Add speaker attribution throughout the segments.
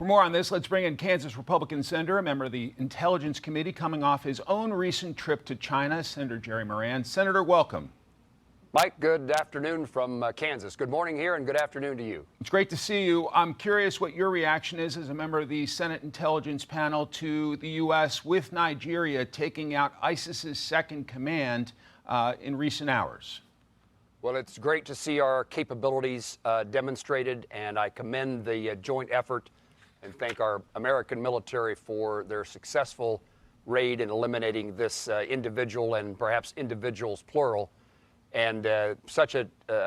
Speaker 1: For more on this, let's bring in Kansas Republican Senator, a member of the Intelligence Committee, coming off his own recent trip to China, Senator Jerry Moran. Senator, welcome.
Speaker 2: Mike, good afternoon from Kansas. Good morning here and good afternoon to you.
Speaker 1: It's great to see you. I'm curious what your reaction is as a member of the Senate Intelligence Panel to the U.S. with Nigeria taking out ISIS's second command in recent hours.
Speaker 2: Well, it's great to see our capabilities demonstrated, and I commend the joint effort and thank our American military for their successful raid in eliminating this individual and perhaps individuals plural. And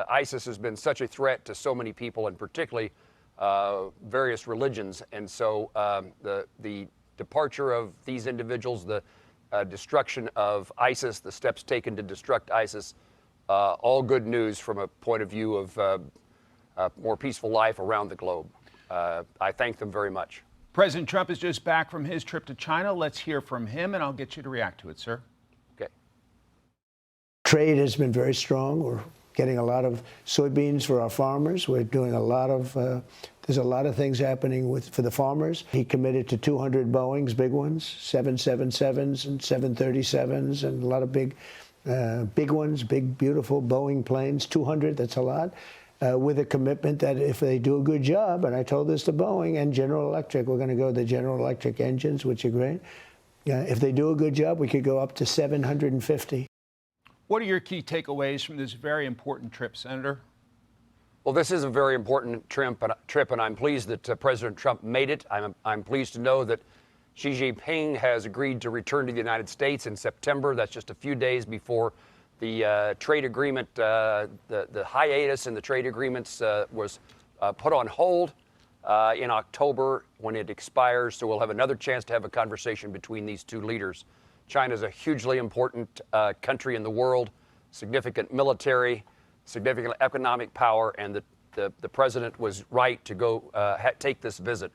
Speaker 2: ISIS has been such a threat to so many people, and particularly various religions. And so the departure of these individuals, the destruction of ISIS, the steps taken to destruct ISIS, all good news from a point of view of a more peaceful life around the globe. I thank them very much.
Speaker 1: President Trump is just back from his trip to China. Let's hear from him, and I'll get you to react to it, sir.
Speaker 2: Okay.
Speaker 3: Trade has been very strong. We're getting a lot of soybeans for our farmers. We're doing a lot of, there's a lot of things happening for the farmers. He committed to 200 Boeings, big ones, 777s and 737s, and a lot of big ones, big, beautiful Boeing planes, 200, that's a lot. With a commitment that if they do a good job, and I told this to Boeing and General Electric, we're going to go to the General Electric engines, which are great. If they do a good job, we could go up to 750.
Speaker 1: What are your key takeaways from this very important trip, Senator?
Speaker 2: Well, this is a very important trip, and I'm pleased that President Trump made it. I'm pleased to know that Xi Jinping has agreed to return to the United States in September. That's just a few days before the trade agreement, the hiatus in the trade agreements was put on hold in October when it expires. So we'll have another chance to have a conversation between these two leaders. China is a hugely important country in the world, significant military, significant economic power, and the president was right to go take this visit.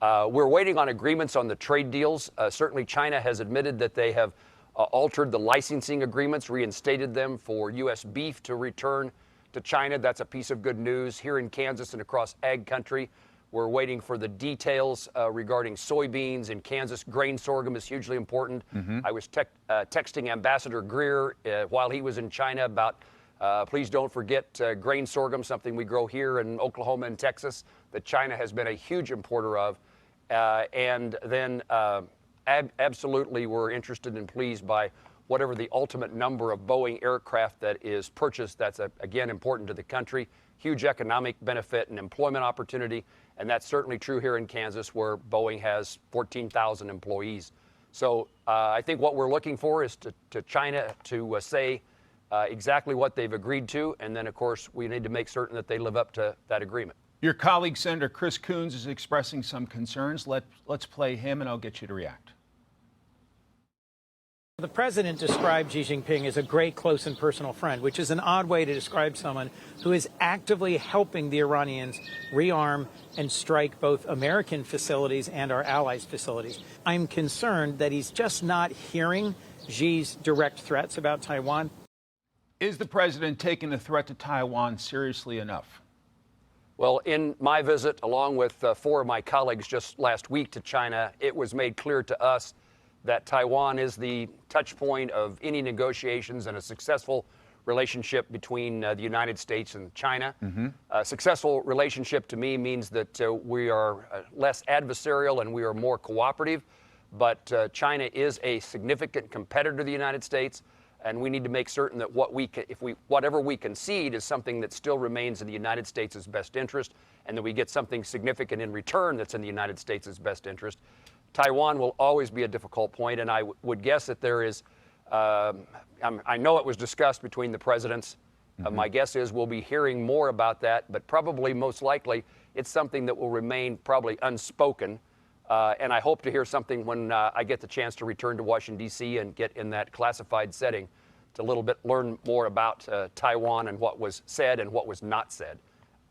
Speaker 2: We're waiting on agreements on the trade deals. Certainly China has admitted that they have altered the licensing agreements, reinstated them for U.S. beef to return to China. That's a piece of good news. Here in Kansas and across ag country, we're waiting for the details regarding soybeans. In Kansas, grain sorghum is hugely important. I was texting Ambassador Greer while he was in China about please don't forget grain sorghum, something we grow here in Oklahoma and Texas that China has been a huge importer of. And then absolutely we're interested and pleased by whatever the ultimate number of Boeing aircraft that is purchased. That's, again, important to the country. Huge economic benefit and employment opportunity. And that's certainly true here in Kansas, where Boeing has 14,000 employees. So I think what we're looking for is to China to say exactly what they've agreed to. And then, of course, we need to make certain that they live up to that agreement.
Speaker 1: Your colleague, Senator Chris Coons, is expressing some concerns. Let's play him, and I'll get you to react.
Speaker 4: The president described Xi Jinping as a great, close, and personal friend, which is an odd way to describe someone who is actively helping the Iranians rearm and strike both American facilities and our allies' facilities. I'm concerned that he's just not hearing Xi's direct threats about Taiwan.
Speaker 1: Is the president taking the threat to Taiwan seriously enough?
Speaker 2: Well, in my visit, along with 4 of my colleagues just last week to China, it was made clear to us that Taiwan is the touch point of any negotiations and a successful relationship between the United States and China. A successful relationship to me means that we are less adversarial and we are more cooperative. But China is a significant competitor to the United States, and we need to make certain that whatever we concede is something that still remains in the United States' best interest, and that we get something significant in return that's in the United States' best interest. Taiwan will always be a difficult point, and I would guess that there is, I know it was discussed between the presidents. My guess is we'll be hearing more about that, but probably most likely it's something that will remain probably unspoken. And I hope to hear something when I get the chance to return to Washington, D.C. and get in that classified setting to learn more about Taiwan and what was said and what was not said.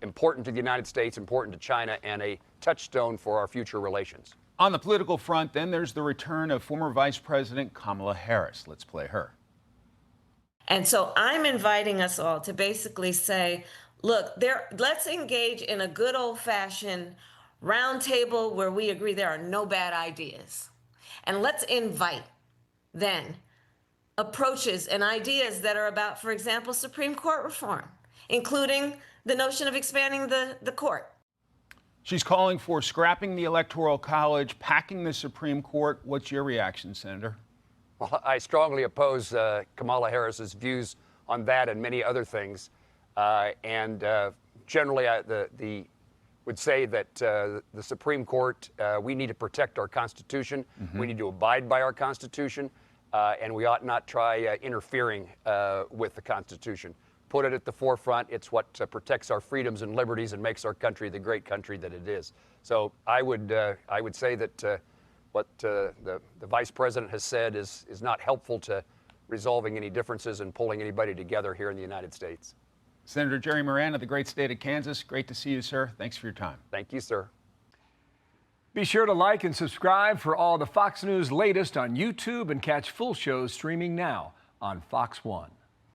Speaker 2: Important to the United States, important to China, and a touchstone for our future relations.
Speaker 1: On the political front, then, there's the return of former Vice President Kamala Harris. Let's play her.
Speaker 5: And so I'm inviting us all to basically say, look, let's engage in a good old-fashioned round table where we agree there are no bad ideas. And let's invite then approaches and ideas that are about, for example, Supreme Court reform, including the notion of expanding the court.
Speaker 1: She's calling for scrapping the Electoral College, packing the Supreme Court. What's your reaction, Senator?
Speaker 2: Well, I strongly oppose Kamala Harris's views on that and many other things. Generally, would say that the Supreme Court, we need to protect our Constitution. We need to abide by our Constitution, and we ought not try interfering with the Constitution. Put it at the forefront. It's what protects our freedoms and liberties and makes our country the great country that it is. So I would say that what the Vice President has said is not helpful to resolving any differences and pulling anybody together here in the United States.
Speaker 1: Senator Jerry Moran of the great state of Kansas, great to see you, sir. Thanks for your time.
Speaker 2: Thank you, sir.
Speaker 6: Be sure to like and subscribe for all the Fox News latest on YouTube and catch full shows streaming now on Fox One.